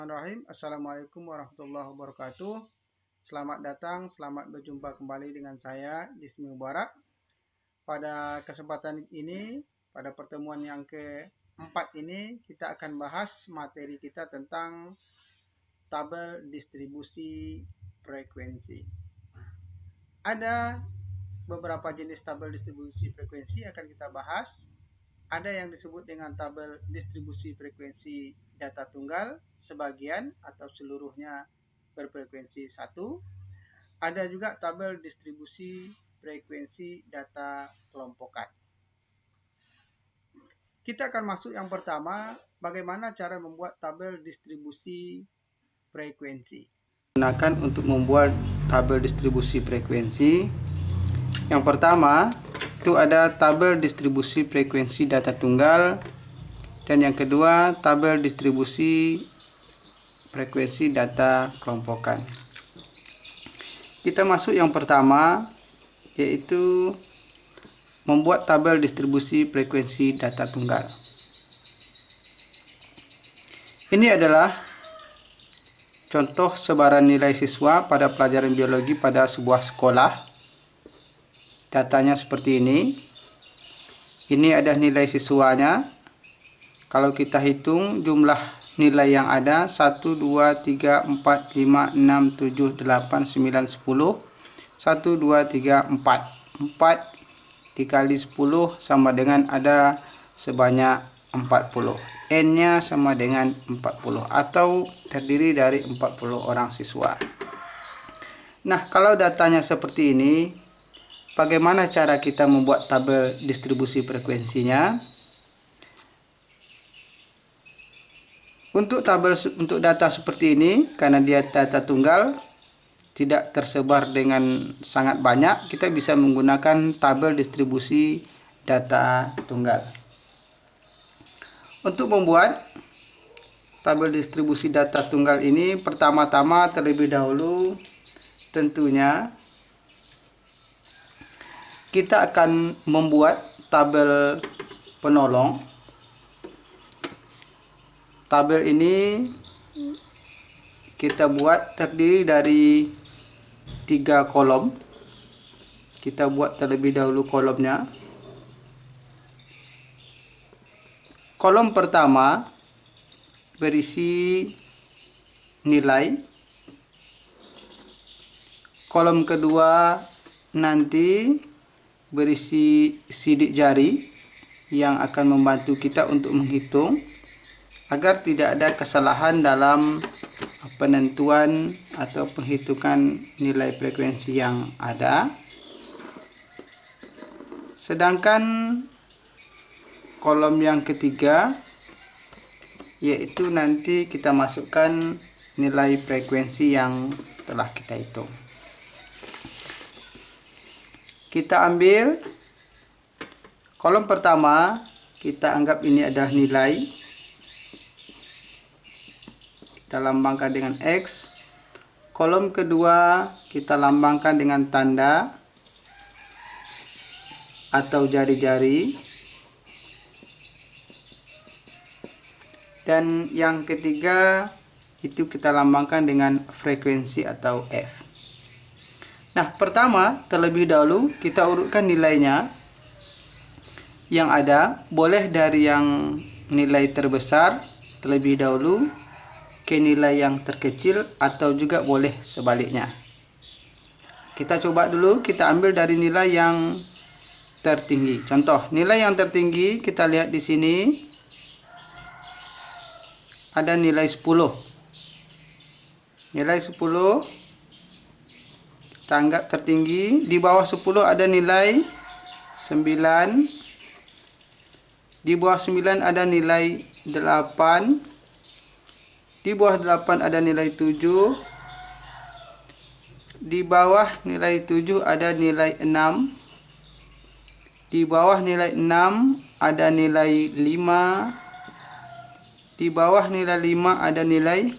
Bismillahirrahmanirrahim. Assalamualaikum warahmatullahi wabarakatuh. Selamat datang, selamat berjumpa kembali dengan saya, Jismi Mubarak. Pada kesempatan ini, pada pertemuan yang keempat ini, kita akan bahas materi kita tentang tabel distribusi frekuensi. Ada beberapa jenis tabel distribusi frekuensi yang akan kita bahas. Ada yang disebut dengan tabel distribusi frekuensi data tunggal, sebagian atau seluruhnya berfrekuensi 1. Ada juga tabel distribusi frekuensi data kelompokan. Kita akan masuk yang pertama, bagaimana cara membuat tabel distribusi frekuensi. Gunakan untuk membuat tabel distribusi frekuensi. Yang pertama, itu ada tabel distribusi frekuensi data tunggal, dan yang kedua tabel distribusi frekuensi data kelompokan. Kita masuk yang pertama, yaitu membuat tabel distribusi frekuensi data tunggal. Ini adalah contoh sebaran nilai siswa pada pelajaran biologi pada sebuah sekolah. Datanya seperti ini. Ini ada nilai siswanya. Kalau kita hitung jumlah nilai yang ada 1, 2, 3, 4, 5, 6, 7, 8, 9, 10. 1, 2, 3, 4. 4 dikali 10 sama dengan ada sebanyak 40. N-nya sama dengan 40 atau terdiri dari 40 orang siswa. Nah, kalau datanya seperti ini, bagaimana cara kita membuat tabel distribusi frekuensinya? Untuk data seperti ini, karena dia data tunggal, tidak tersebar dengan sangat banyak, kita bisa menggunakan tabel distribusi data tunggal. Untuk membuat tabel distribusi data tunggal ini, pertama-tama terlebih dahulu tentunya kita akan membuat tabel penolong. Tabel ini kita buat terdiri dari 3 kolom. Kita buat terlebih dahulu kolomnya. Kolom pertama berisi nilai. Kolom kedua nanti berisi sidik jari yang akan membantu kita untuk menghitung agar tidak ada kesalahan dalam penentuan atau penghitungan nilai frekuensi yang ada. Sedangkan kolom yang ketiga, yaitu nanti kita masukkan nilai frekuensi yang telah kita hitung. Kita ambil kolom pertama, kita anggap ini adalah nilai. Kita lambangkan dengan X. Kolom kedua kita lambangkan dengan tanda atau jari-jari. Dan yang ketiga itu kita lambangkan dengan frekuensi atau F. Nah, pertama terlebih dahulu kita urutkan nilainya yang ada. Boleh dari yang nilai terbesar terlebih dahulu ke nilai yang terkecil, atau juga boleh sebaliknya. Kita coba dulu, kita ambil dari nilai yang tertinggi. Contoh, nilai yang tertinggi kita lihat di sini ada nilai 10. Nilai 10 kita anggap tertinggi. Di bawah 10 ada nilai 9. Di bawah 9 ada nilai 8. Di bawah 8 ada nilai 7. Di bawah nilai 7 ada nilai 6. Di bawah nilai 6 ada nilai 5. Di bawah nilai 5 ada nilai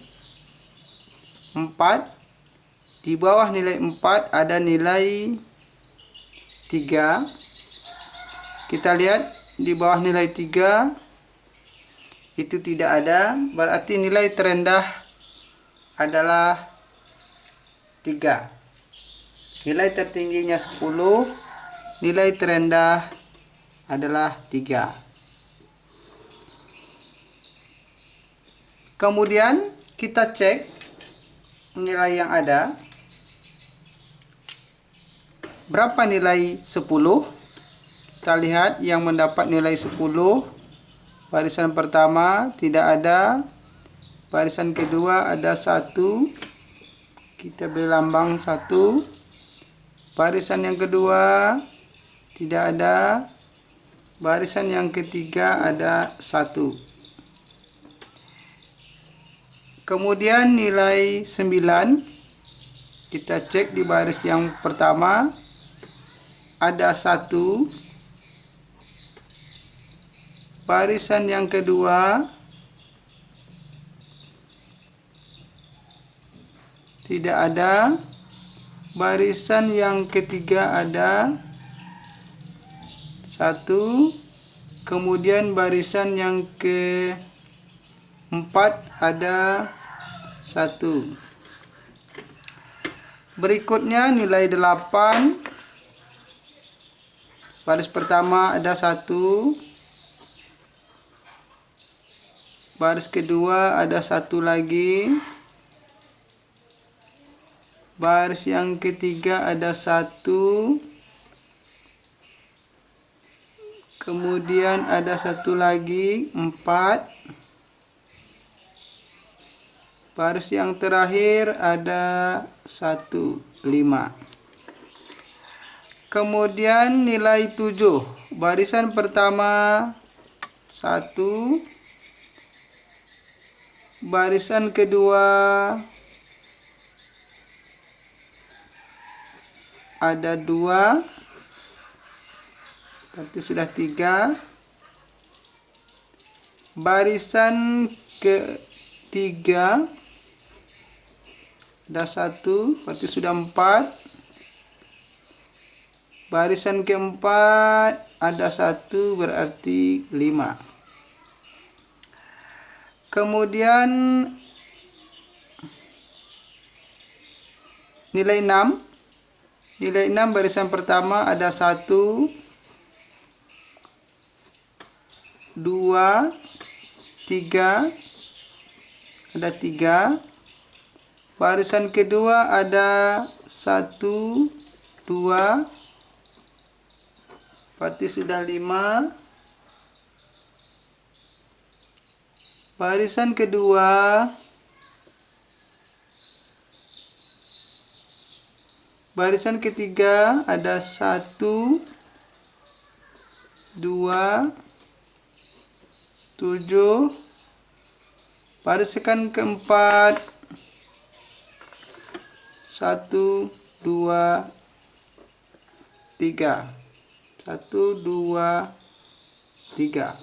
4. Di bawah nilai 4 ada nilai 3. Kita lihat di bawah nilai 3 itu tidak ada, berarti nilai terendah adalah 3. Nilai tertingginya 10, nilai terendah adalah 3. Kemudian kita cek nilai yang ada. Berapa nilai 10? Kita lihat yang mendapat nilai 10. Barisan pertama tidak ada. Barisan kedua ada 1. Kita beri lambang 1. Barisan yang kedua tidak ada. Barisan yang ketiga ada 1. Kemudian nilai 9. Kita cek di baris yang pertama ada 1. Barisan yang kedua tidak ada. Barisan yang ketiga ada 1. Kemudian barisan yang keempat ada 1. Berikutnya nilai 8. Baris pertama ada 1. Baris kedua ada 1 lagi. Baris yang ketiga ada 1. Kemudian ada 1 lagi, 4. Baris yang terakhir ada 1, 5. Kemudian nilai 7. Barisan pertama 1. Barisan kedua ada 2. Berarti sudah 3. Barisan ketiga ada 1. Berarti sudah 4. Barisan keempat ada 1. Berarti 5. Kemudian nilai 6. Nilai 6 barisan pertama ada 1, 2, 3. Ada 3. Barisan kedua ada 1, 2. Berarti sudah 5. Barisan kedua barisan ketiga ada 1, 2, 7. Barisan keempat 1, 2, 3. 1, 2, 3.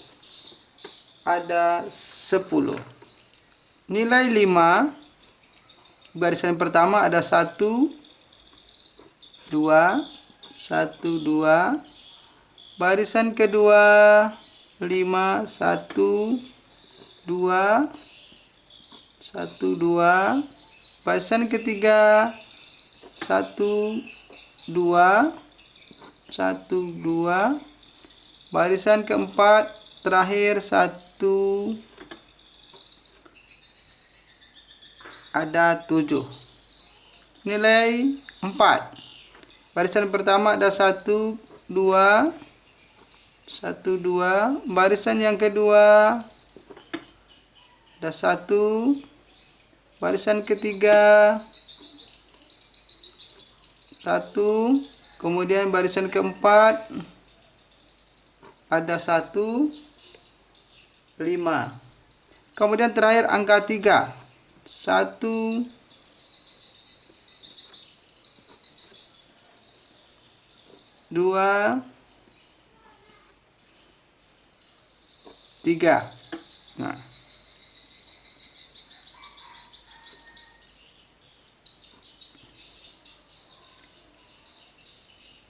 Ada 10. Nilai 5. Barisan pertama ada 1, 2, 1, 2. Barisan kedua 5, 1, 2, 1, 2. Barisan ketiga 1, 2, 1, 2. Barisan keempat terakhir 1, ada 7. Nilai 4. Barisan pertama ada 1, 2, 1, 2. Barisan yang kedua ada 1. Barisan ketiga 1. Kemudian barisan keempat ada 1, 5. Kemudian terakhir angka 3. 1, 2, 3. Nah,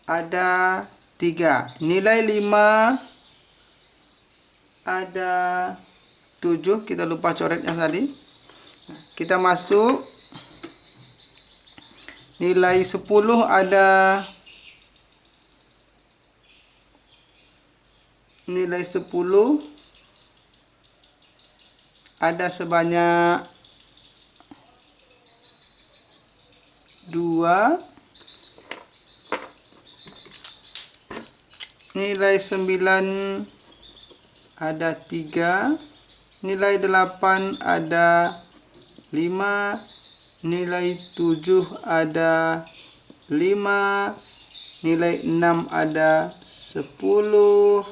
ada 3. Nilai 5 ada 7. Kita lupa coretnya tadi. Kita masuk Nilai 10 ada sebanyak 2. Nilai 9 ada 3. Nilai 8 ada 5. Nilai 7 ada 5. Nilai 6 ada 10.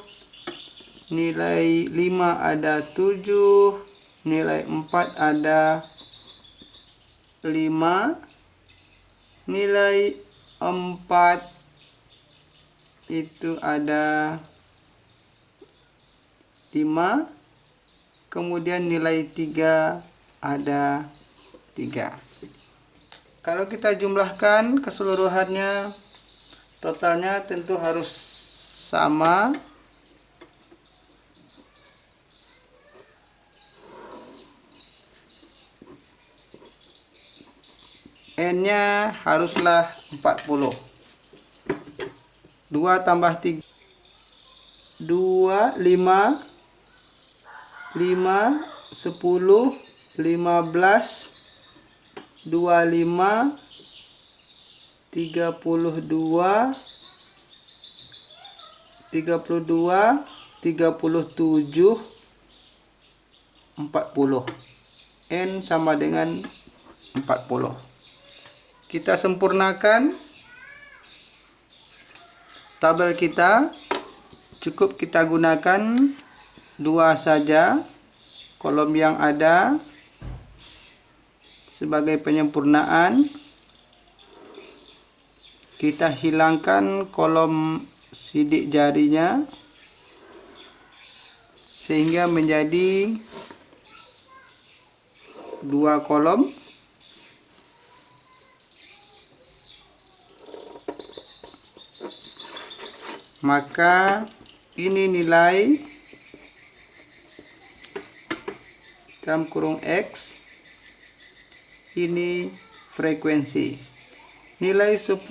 Nilai 5 ada 7. Nilai 4 ada 5. Nilai 4 itu ada 5. Kemudian nilai 3 ada 3. Kalau kita jumlahkan keseluruhannya, totalnya tentu harus sama. N-nya haruslah 40. 2 tambah 3, 2, 5, 5, 10, 15, 25, 32, 37, 40. N sama dengan 40. Kita sempurnakan tabel kita. Cukup kita gunakan 2 saja kolom yang ada sebagai penyempurnaan. Kita hilangkan kolom sidik jarinya sehingga menjadi 2 kolom. Maka ini nilai dalam kurung X, ini frekuensi. Nilai 10,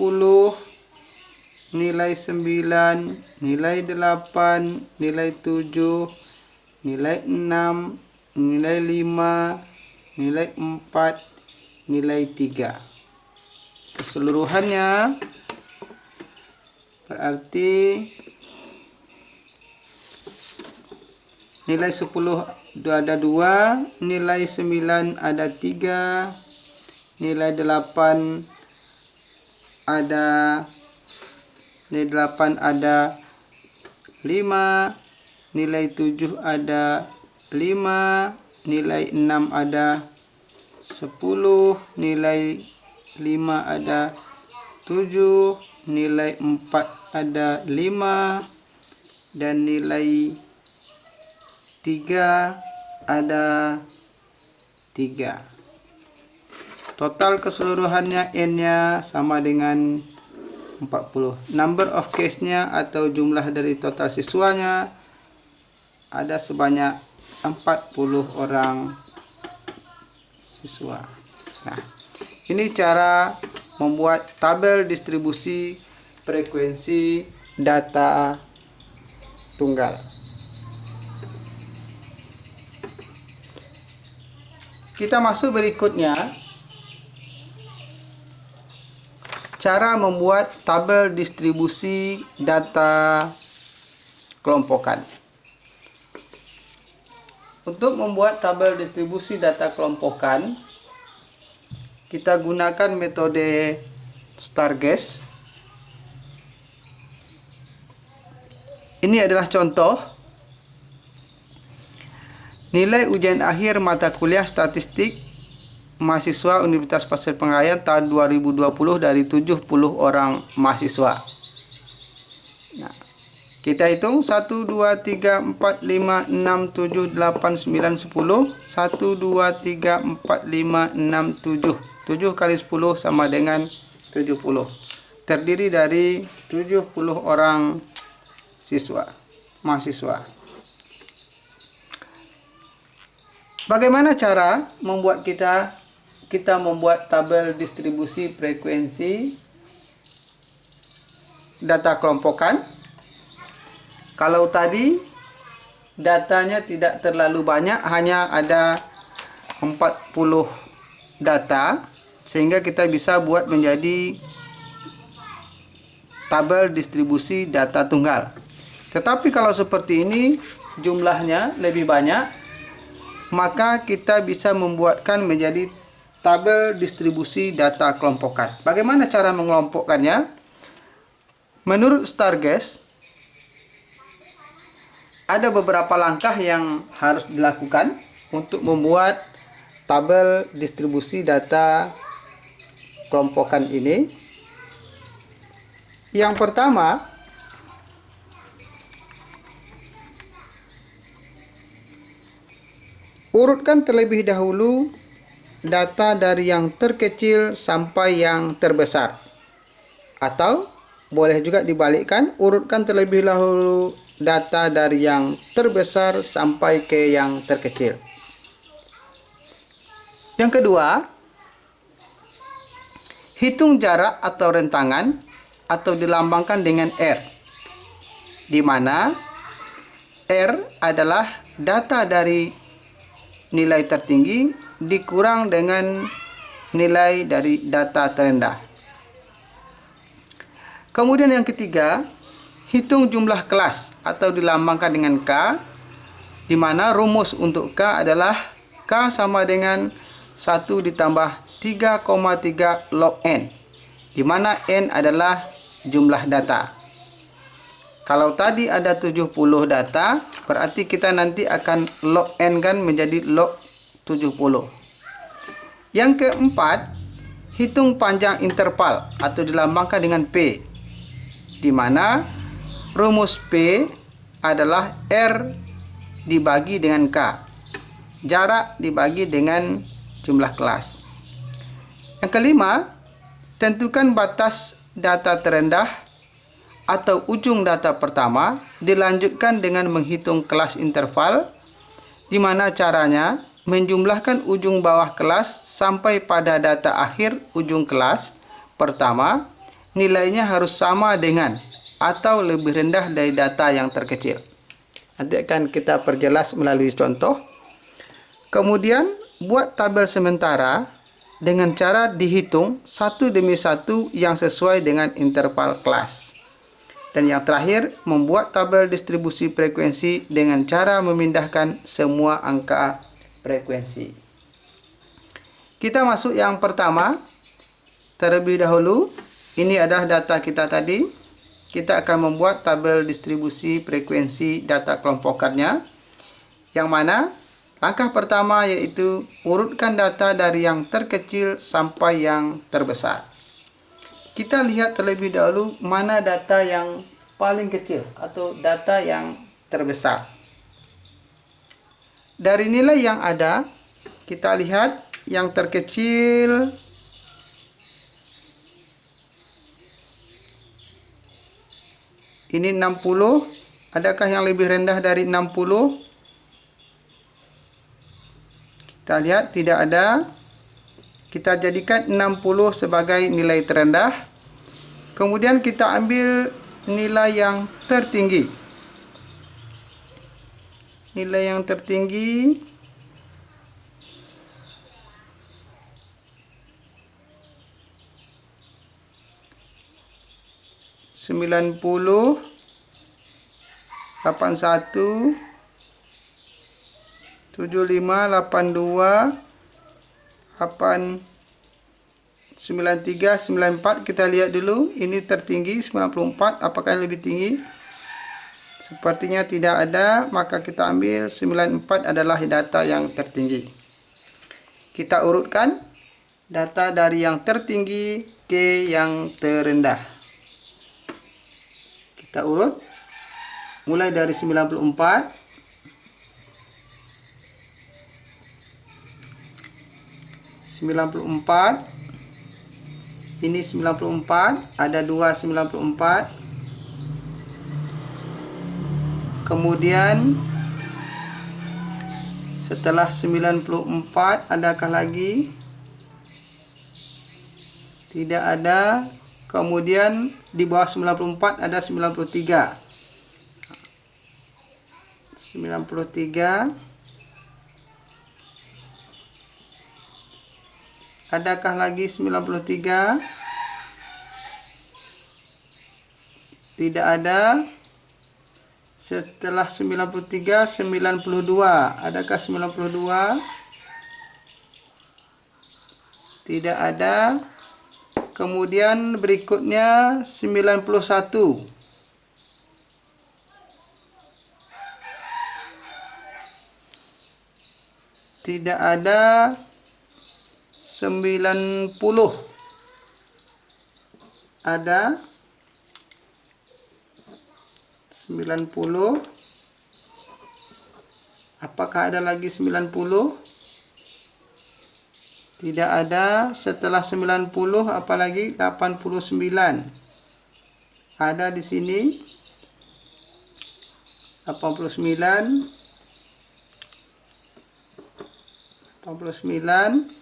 nilai 9, nilai 8, nilai 7, nilai 6, nilai 5, nilai 4, nilai 3. Keseluruhannya berarti nilai 10 ada 2, nilai 9 ada 3, nilai 8 ada 5, nilai 7 ada 5, nilai 6 ada 10, nilai 5 ada 7, nilai 4 ada 5, dan nilai 3 ada 3. Total keseluruhannya N-nya sama dengan 40. Number of case-nya atau jumlah dari total siswanya ada sebanyak 40 orang siswa. Nah, ini cara membuat tabel distribusi frekuensi data tunggal. Kita masuk berikutnya, cara membuat tabel distribusi data kelompokan. Untuk membuat tabel distribusi data kelompokan, kita gunakan metode Stargast. Ini adalah contoh nilai ujian akhir mata kuliah statistik mahasiswa Universitas Pasir Pengarayan tahun 2020 dari 70 orang mahasiswa. Nah, kita hitung 1, 2, 3, 4, 5, 6, 7, 8, 9, 10. 1, 2, 3, 4, 5, 6, 7. 7 kali 10 sama dengan 70. Terdiri dari 70 orang mahasiswa. Bagaimana cara membuat kita kita membuat tabel distribusi frekuensi data kelompokan. Kalau tadi datanya tidak terlalu banyak, hanya ada 40 data, sehingga kita bisa buat menjadi tabel distribusi data tunggal. Tetapi kalau seperti ini jumlahnya lebih banyak, maka kita bisa membuatkan menjadi tabel distribusi data kelompokan. Bagaimana cara mengelompokkannya? Menurut Stargest, ada beberapa langkah yang harus dilakukan untuk membuat tabel distribusi data kelompokan ini. Yang pertama, urutkan terlebih dahulu data dari yang terkecil sampai yang terbesar. Atau boleh juga dibalikkan, urutkan terlebih dahulu data dari yang terbesar sampai ke yang terkecil. Yang kedua, hitung jarak atau rentangan atau dilambangkan dengan R, di mana R adalah data dari nilai tertinggi dikurang dengan nilai dari data terendah. Kemudian yang ketiga, hitung jumlah kelas atau dilambangkan dengan K, di mana rumus untuk K adalah K sama dengan 1 ditambah 3,3 log N, di mana N adalah jumlah data. Kalau tadi ada 70 data, berarti kita nanti akan log N kan menjadi log 70. Yang keempat, hitung panjang interval atau dilambangkan dengan P, di mana rumus P adalah R dibagi dengan K, jarak dibagi dengan jumlah kelas. Yang kelima, tentukan batas data terendah atau ujung data pertama, dilanjutkan dengan menghitung kelas interval, di mana caranya menjumlahkan ujung bawah kelas sampai pada data akhir ujung kelas pertama, nilainya harus sama dengan atau lebih rendah dari data yang terkecil. Nanti akan kita perjelas melalui contoh. Kemudian buat tabel sementara dengan cara dihitung satu demi satu yang sesuai dengan interval kelas. Dan yang terakhir, membuat tabel distribusi frekuensi dengan cara memindahkan semua angka frekuensi. Kita masuk yang pertama. Terlebih dahulu, ini adalah data kita tadi. Kita akan membuat tabel distribusi frekuensi data kelompokannya, yang mana langkah pertama yaitu urutkan data dari yang terkecil sampai yang terbesar. Kita lihat terlebih dahulu mana data yang paling kecil atau data yang terbesar. Dari nilai yang ada, kita lihat yang terkecil ini 60. Adakah yang lebih rendah dari 60? Kita lihat tidak ada. Kita jadikan 60 sebagai nilai terendah. Kemudian kita ambil nilai yang tertinggi. Nilai yang tertinggi (90), 81, 75, 82, 93, 94. Kita lihat dulu, ini tertinggi 94. Apakah yang lebih tinggi? Sepertinya tidak ada, maka kita ambil 94 adalah data yang tertinggi. Kita urutkan data dari yang tertinggi ke yang terendah. Kita urut mulai dari 94. Ini 94, ada 2 94. Kemudian setelah 94 adakah lagi? Tidak ada. Kemudian di bawah 94 ada 93. 93. Adakah lagi 93? Tidak ada. Setelah 93, 92. Adakah 92? Tidak ada. Kemudian berikutnya 91. Tidak ada. 90. Ada. 90. Apakah ada lagi 90? Tidak ada. Setelah 90 apalagi 89. Ada di sini. 89. 89.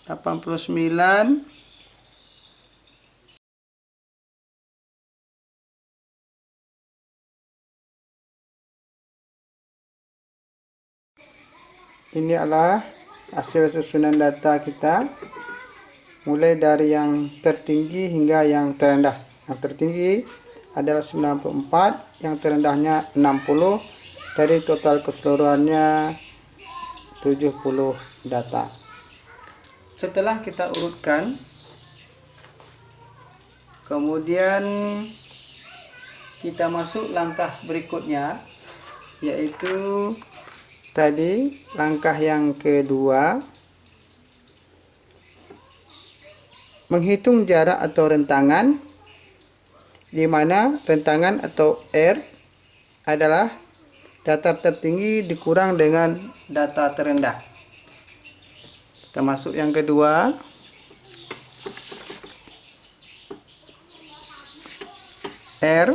89. Ini adalah hasil susunan data kita, mulai dari yang tertinggi hingga yang terendah. Yang tertinggi adalah 94, yang terendahnya 60, dari total keseluruhannya 70 data. Setelah kita urutkan, kemudian kita masuk langkah berikutnya, yaitu tadi langkah yang kedua, menghitung jarak atau rentangan, di mana rentangan atau R adalah data tertinggi dikurang dengan data terendah. Kita masuk yang kedua. R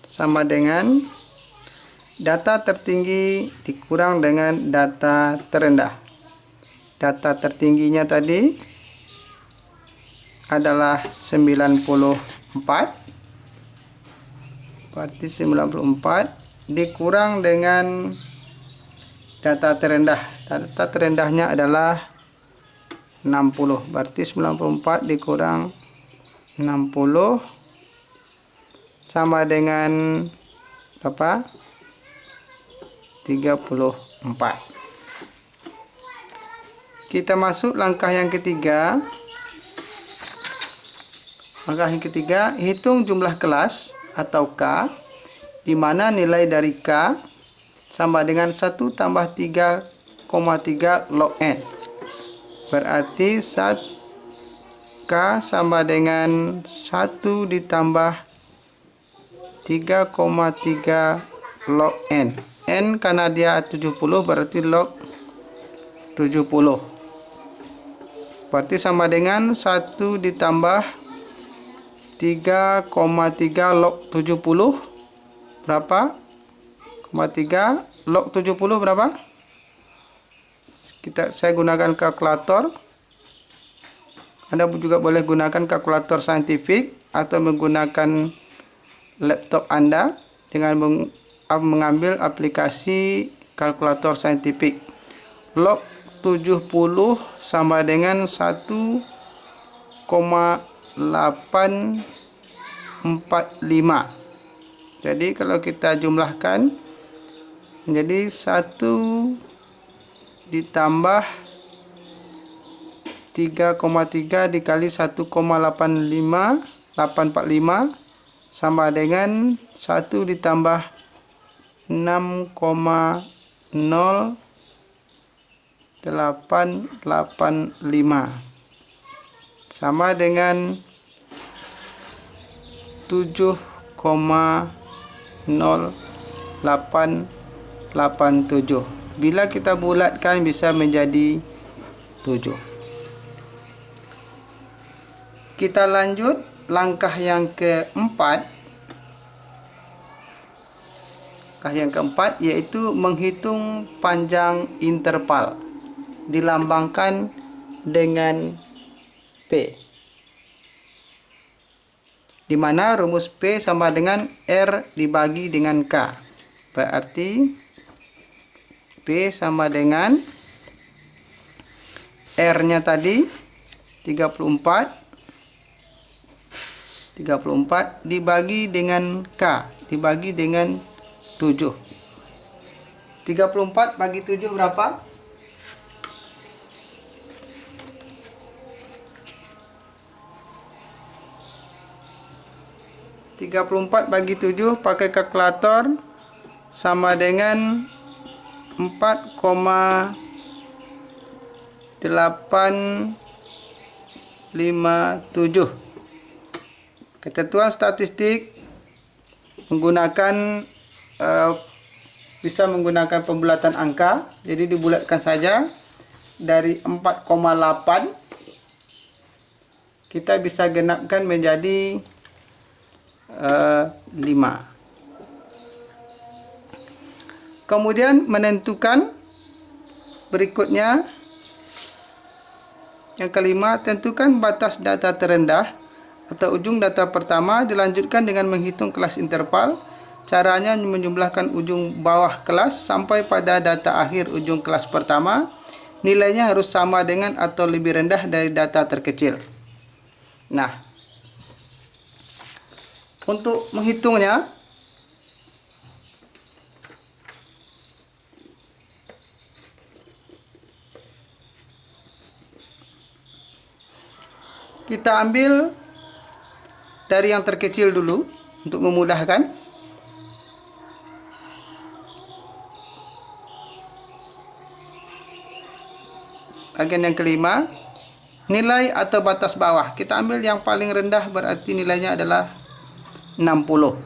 sama dengan data tertinggi dikurang dengan data terendah. Data tertingginya tadi adalah 94. Berarti 94 dikurang dengan data terendah. Data terendahnya adalah 60. Berarti 94 dikurang 60 sama dengan berapa? 34. Kita masuk langkah yang ketiga. Langkah yang ketiga, hitung jumlah kelas atau K, di mana nilai dari K sama dengan 1 tambah 3,3 log N. Berarti K sama dengan 1 ditambah 3,3 log N. N karena dia 70 berarti log 70. Berarti sama dengan 1 ditambah 3,3 log 70 berapa? 3 log 70 berapa? Saya gunakan kalkulator. Anda juga boleh gunakan kalkulator saintifik atau menggunakan laptop Anda dengan mengambil aplikasi kalkulator saintifik. Log 70 sama dengan 1,845. Jadi kalau kita jumlahkan menjadi 1 ditambah 3,3 dikali 1,845 sama dengan 1 ditambah 6,0885 sama dengan 7,0887. Bila kita bulatkan bisa menjadi 7. Kita lanjut langkah yang keempat. Langkah yang keempat yaitu menghitung panjang interval, dilambangkan dengan P, di mana rumus P sama dengan R dibagi dengan K. Berarti P sama dengan R-nya tadi 34 dibagi dengan K, dibagi dengan 7. 34 bagi 7 berapa? 34 bagi 7 pakai kalkulator sama dengan 4,857. Ketentuan statistik menggunakan bisa menggunakan pembulatan angka. Jadi dibulatkan saja dari 4,8 kita bisa genapkan menjadi 5. Kemudian menentukan berikutnya yang kelima, tentukan batas data terendah atau ujung data pertama. Dilanjutkan dengan menghitung kelas interval. Caranya menjumlahkan ujung bawah kelas sampai pada data akhir ujung kelas pertama. Nilainya harus sama dengan atau lebih rendah dari data terkecil. Nah, untuk menghitungnya, kita ambil dari yang terkecil dulu untuk memudahkan. Bagian yang kelima, nilai atau batas bawah. Kita ambil yang paling rendah, berarti nilainya adalah 60.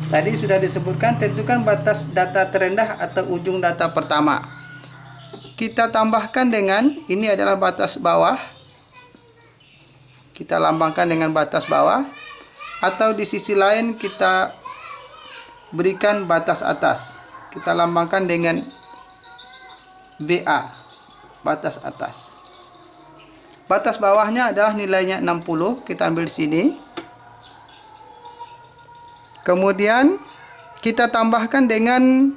Tadi sudah disebutkan, tentukan batas data terendah atau ujung data pertama. Kita tambahkan dengan, ini adalah batas bawah. Kita lambangkan dengan batas bawah. Atau di sisi lain kita berikan batas atas. Kita lambangkan dengan BA, batas atas. Batas bawahnya adalah nilainya 60, kita ambil di sini. Kemudian kita tambahkan dengan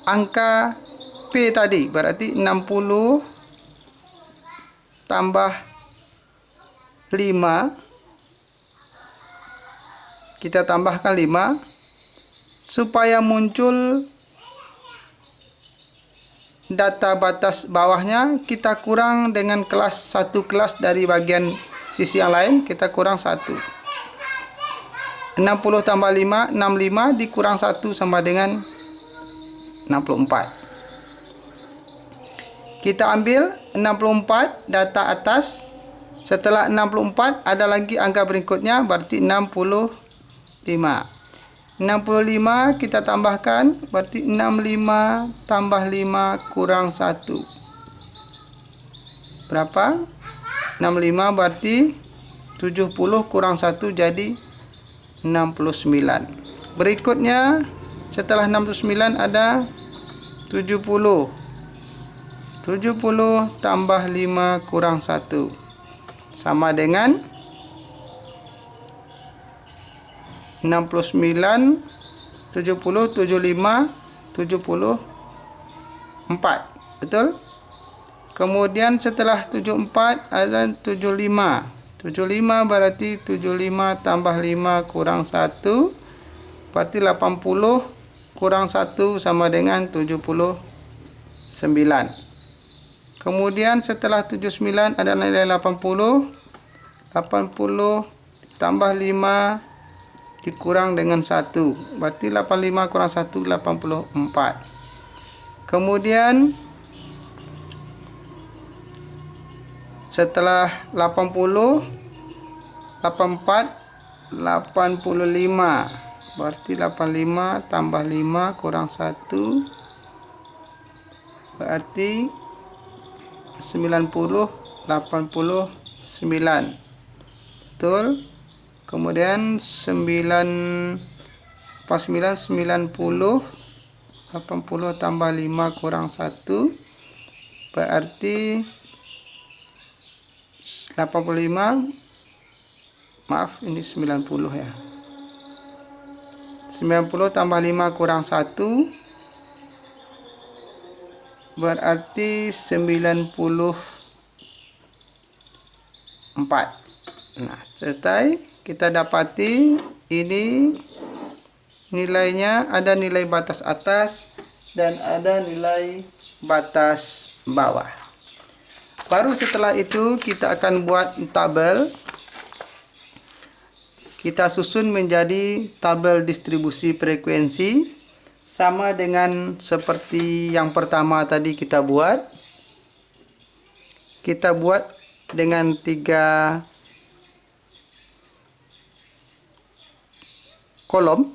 angka P tadi, berarti 60 tambah 5. Kita tambahkan 5 supaya muncul data batas bawahnya. Kita kurang dengan kelas, satu kelas dari bagian sisi yang lain, kita kurang 1. 60 tambah 5, 65 dikurang 1 sama dengan 64. Kita ambil 64 data atas. Setelah 64 ada lagi angka berikutnya, berarti 65. 65 kita tambahkan, berarti 65 tambah 5 kurang 1. Berapa? 65 berarti 70 kurang 1 jadi 69. Berikutnya setelah 69 ada 70. 70 tambah 5 kurang 1 sama dengan 69, 70, 75, 74. Betul? Kemudian setelah 74 ada 75. 75 berarti 75 tambah 5 kurang 1. Berarti 80 kurang 1 sama dengan 79. Kemudian setelah 79 ada nilai 80. 80 tambah 5 dikurang dengan 1. Berarti 85 kurang 1, 84. Kemudian setelah 80, 84, 85. Berarti 85 tambah 5 kurang 1. Berarti 90, 89. Betul? Kemudian 90 49, 90, 80 tambah 5 kurang 1 berarti 85. Maaf, ini 90 ya. 90 tambah 5 kurang 1 berarti 94. Nah, selesai. Kita dapati ini nilainya ada nilai batas atas dan ada nilai batas bawah. Baru setelah itu kita akan buat tabel. Kita susun menjadi tabel distribusi frekuensi sama dengan seperti yang pertama tadi kita buat. Kita buat dengan 3 kolom.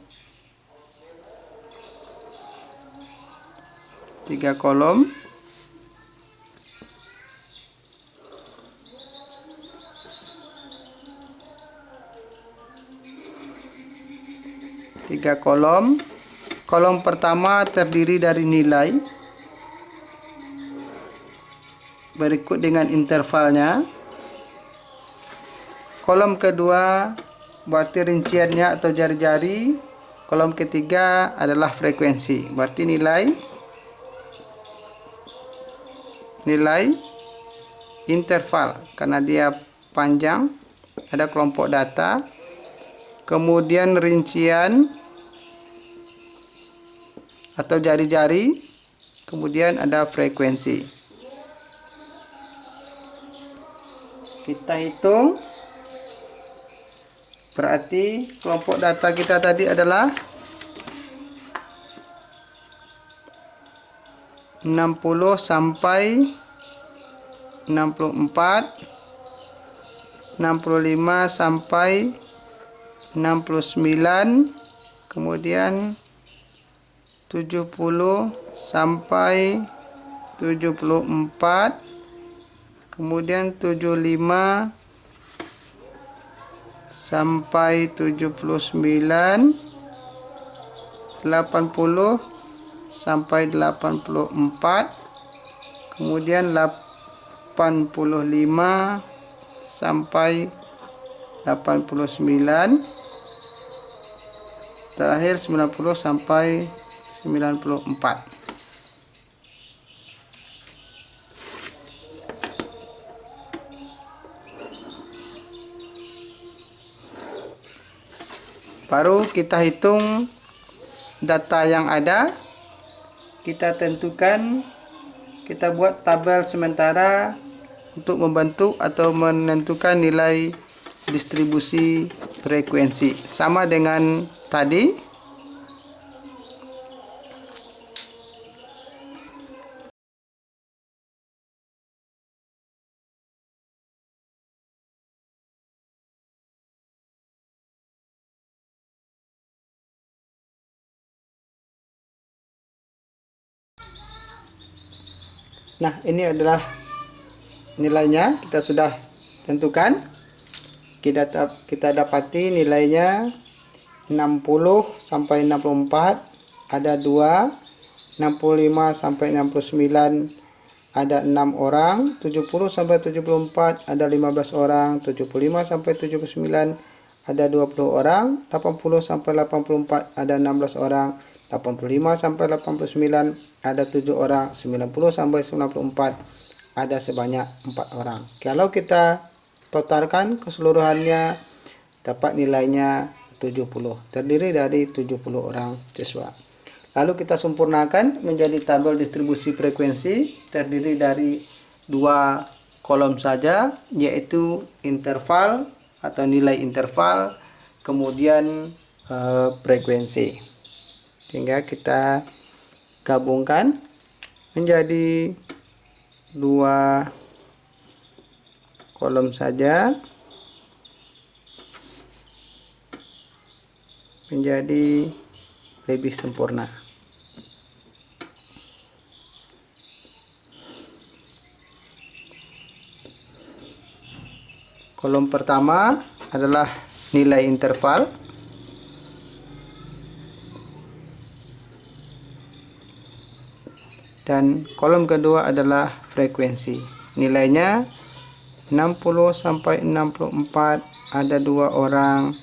3 kolom. Kolom pertama terdiri dari nilai berikut dengan intervalnya. Kolom kedua berarti rinciannya atau jari-jari. Kolom ketiga adalah frekuensi, berarti nilai interval karena dia panjang, ada kelompok data. Kemudian rincian atau jari-jari, kemudian ada frekuensi. Kita hitung, berarti kelompok data kita tadi adalah 60 sampai 64, 65 sampai 69, kemudian 70 sampai 74, kemudian 75 sampai 79, 80 sampai 84, kemudian 85 sampai 89, terakhir 90 sampai 94. Baru kita hitung data yang ada, kita tentukan, kita buat tabel sementara untuk membentuk atau menentukan nilai distribusi frekuensi. Sama dengan tadi. Nah, ini adalah nilainya, kita sudah tentukan. Kita dapati nilainya 60 sampai 64 ada 2, 65 sampai 69 ada 6 orang, 70 sampai 74 ada 15 orang, 75 sampai 79 ada 20 orang, 80 sampai 84 ada 16 orang, 85 sampai 89 ada 7 orang, 90 sampai 94 ada sebanyak 4 orang. Kalau kita totalkan keseluruhannya dapat nilainya 70, terdiri dari 70 orang siswa. Lalu kita sempurnakan menjadi tabel distribusi frekuensi, terdiri dari 2 kolom saja, yaitu interval atau nilai interval, kemudian frekuensi. Sehingga kita gabungkan menjadi 2 kolom saja, menjadi lebih sempurna. Kolom pertama adalah nilai interval. dan kolom kedua adalah frekuensi. Nilainya 60 sampai 64 ada 2 orang,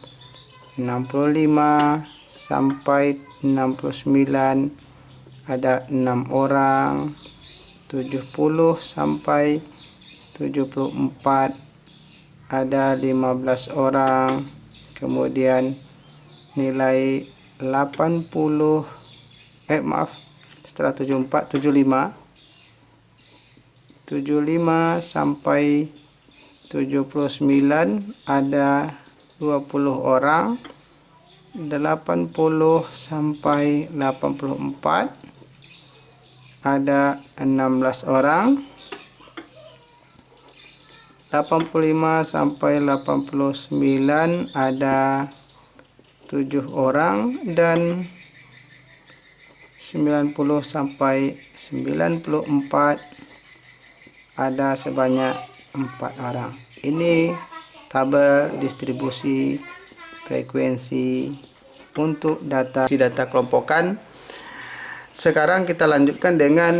65 sampai 69 ada 6 orang, 70 sampai 74 ada 15 orang. Kemudian nilai 80 setelah 74 75 sampai 79 ada 20 orang, 80 sampai 84 ada 16 orang, 85 sampai 89 ada 7 orang, dan 90 sampai 94 ada sebanyak 4 orang. Ini tabel distribusi frekuensi untuk data kelompokan. Sekarang kita lanjutkan dengan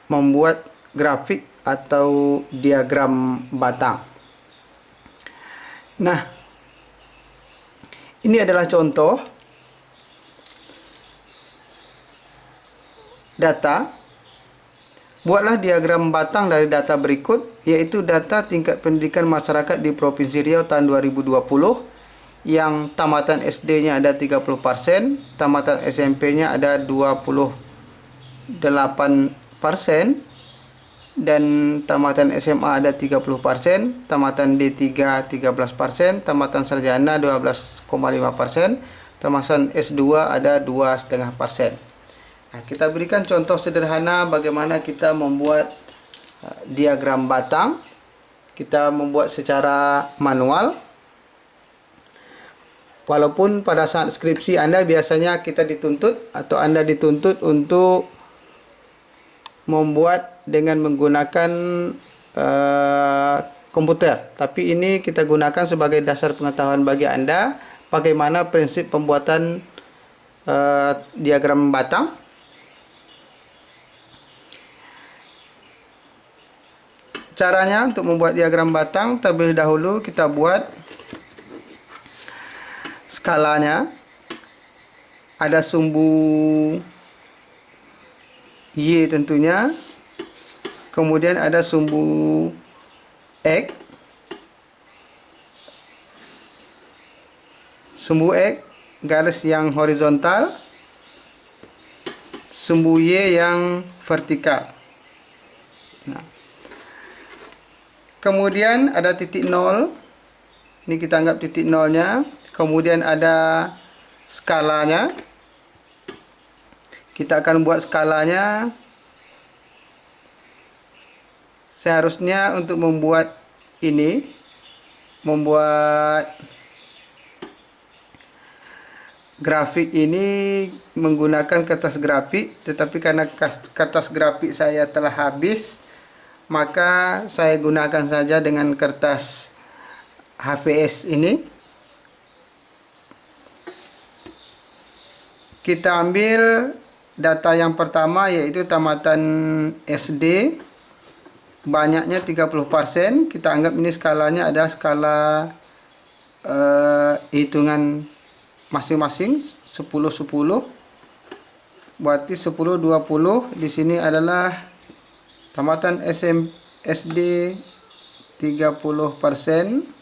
membuat grafik atau diagram batang. Nah, ini adalah contoh data. Buatlah diagram batang dari data berikut, yaitu data tingkat pendidikan masyarakat di Provinsi Riau tahun 2020, yang tamatan SD-nya ada 30%, tamatan SMP-nya ada 28%, dan tamatan SMA ada 30%, tamatan D3 13%, tamatan sarjana 12,5%, tamatan S2 ada 2,5%. Nah, kita berikan contoh sederhana bagaimana kita membuat diagram batang. Kita membuat secara manual. Walaupun pada saat skripsi Anda biasanya kita dituntut atau Anda dituntut untuk membuat dengan menggunakan komputer. Tapi ini kita gunakan sebagai dasar pengetahuan bagi Anda bagaimana prinsip pembuatan diagram batang. Caranya untuk membuat diagram batang, terlebih dahulu kita buat skalanya. Ada sumbu Y tentunya. Kemudian ada sumbu X. Sumbu X garis yang horizontal. Sumbu Y yang vertikal. Nah, kemudian ada titik 0. Ini kita anggap titik 0-nya. Kemudian ada skalanya. Kita akan buat skalanya. Seharusnya untuk membuat ini, membuat grafik ini menggunakan kertas grafik, tetapi karena kertas grafik saya telah habis, maka saya gunakan saja dengan kertas HVS ini. Kita ambil data yang pertama, yaitu tamatan SD, banyaknya 30%. Kita anggap ini skalanya ada skala hitungan masing-masing 10-10. Berarti 10-20. Di sini adalah tamatan SD 30%.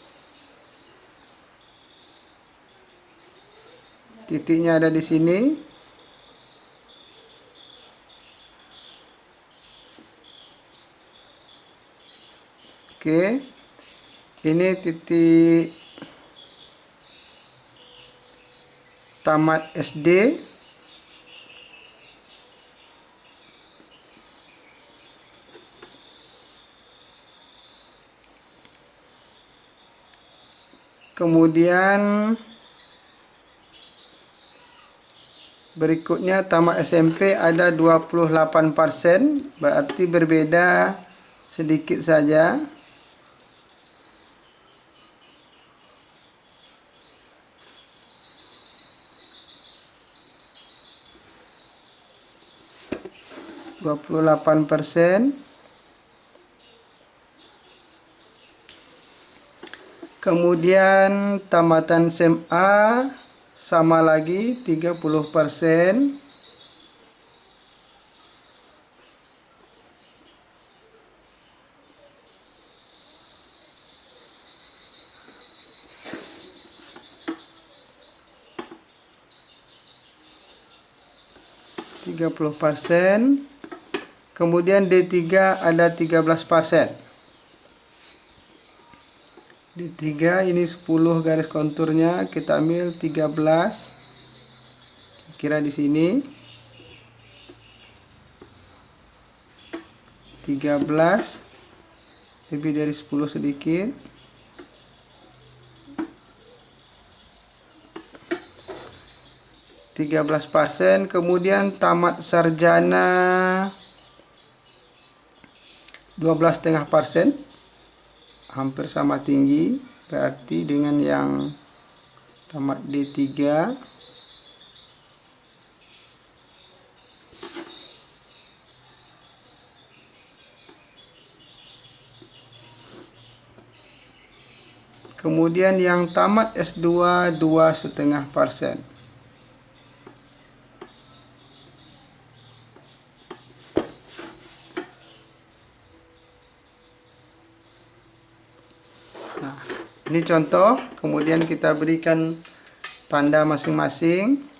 Titiknya ada di sini. Oke. Ini titik tamat SD. Kemudian berikutnya tamat SMP ada 28%, berarti berbeda sedikit saja. 28%. Kemudian tamatan SMA sama lagi 30%. Kemudian D3 ada 13%. D3 ini 10 garis konturnya, kita ambil 13. Kira di sini 13 lebih dari 10 sedikit. %. Kemudian tamat sarjana 12,5%, hampir sama tinggi, berarti dengan yang tamat D3. Kemudian yang tamat S2 2,5%. Nah, ini contoh, kemudian kita berikan tanda masing-masing.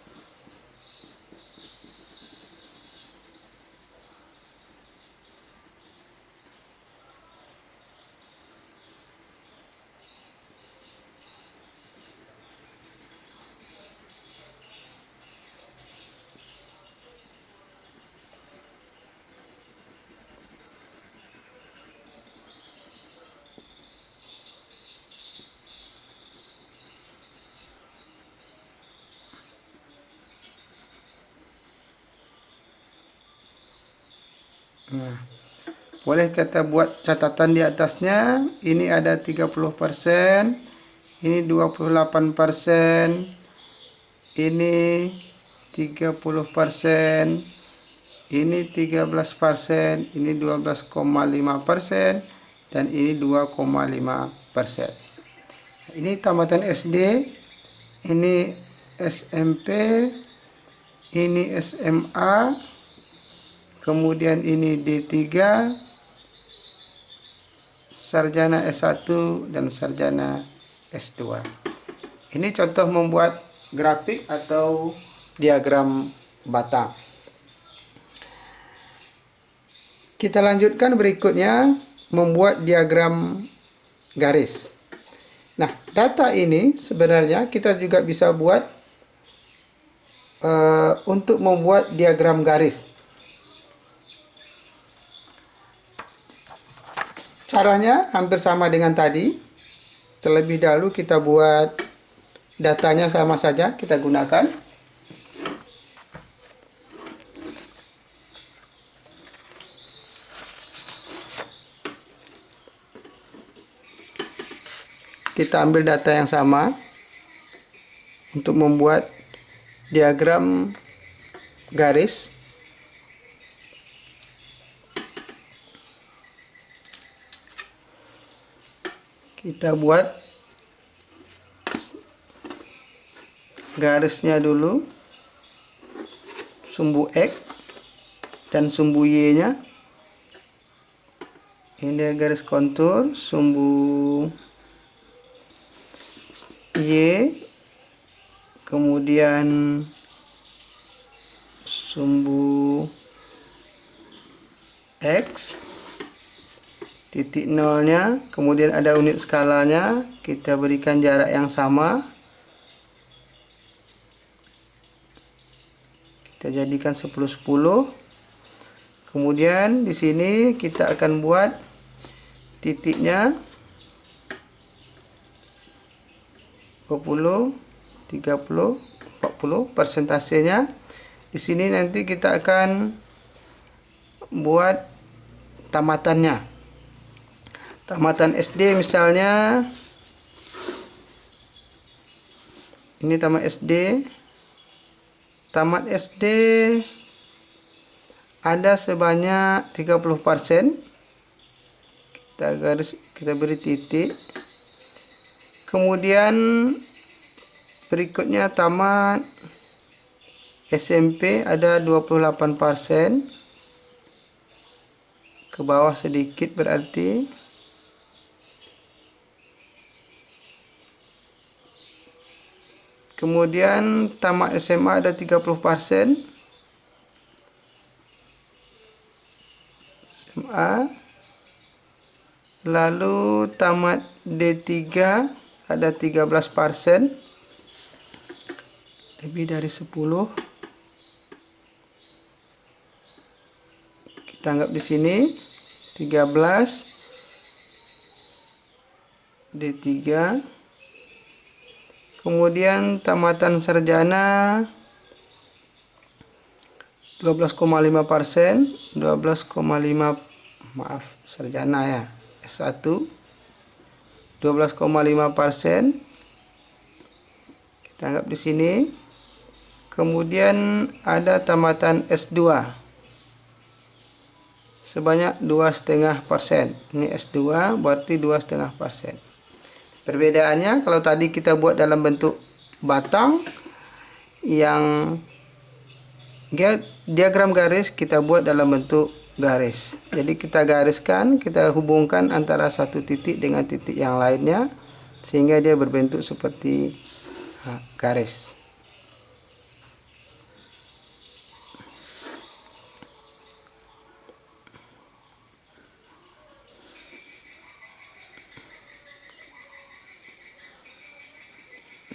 Nah, boleh kita buat catatan di atasnya. Ini ada 30%, ini 28%, ini 30%, ini 13%, ini 12,5%, dan ini 2,5%. Ini tamatan SD, ini SMP, ini SMA, kemudian ini D3, sarjana S1 dan sarjana S2. Ini contoh membuat grafik atau diagram batang. Kita lanjutkan berikutnya, membuat diagram garis. Nah, data ini sebenarnya kita juga bisa buat untuk membuat diagram garis. Caranya hampir sama dengan tadi. Terlebih dahulu kita buat datanya sama saja, kita gunakan. Kita ambil data yang sama untuk membuat diagram garis. Kita buat garisnya dulu, sumbu X dan sumbu Y-nya. Ini garis kontur, sumbu Y, kemudian sumbu X, titik nolnya, kemudian ada unit skalanya, kita berikan jarak yang sama. Kita jadikan 10-10. Kemudian di sini kita akan buat titiknya 20, 30, 40 persentasenya. Di sini nanti kita akan buat tamatannya. Tamatan SD misalnya, ini tamat SD. Tamat SD ada sebanyak 30%. Kita beri titik. Kemudian berikutnya tamat SMP ada 28%. Ke bawah sedikit berarti. Kemudian tamat SMA ada 30%. SMA. Lalu tamat D3 ada 13%. Lebih dari 10. Kita anggap di sini 13 D3. Kemudian tamatan sarjana 12,5%, 12,5, maaf, sarjana ya, S1 12,5%. Kita anggap di sini. Kemudian ada tamatan S2 sebanyak 2,5%. Ini S2 berarti 2,5%. Perbedaannya kalau tadi kita buat dalam bentuk batang, yang diagram garis kita buat dalam bentuk garis. Jadi kita gariskan, kita hubungkan antara satu titik dengan titik yang lainnya sehingga dia berbentuk seperti garis.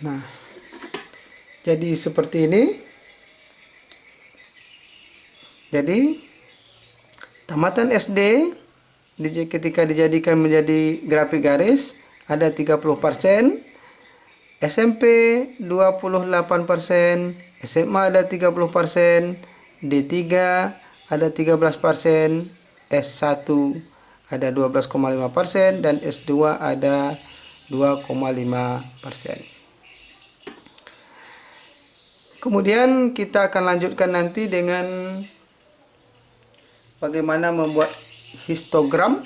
Nah, jadi seperti ini. Jadi tamatan SD ketika dijadikan menjadi grafik garis ada 30%, SMP 28%, SMA ada 30%, D3 ada 13%, S1 ada 12,5% dan S2 ada 2,5%. Kemudian kita akan lanjutkan nanti dengan bagaimana membuat histogram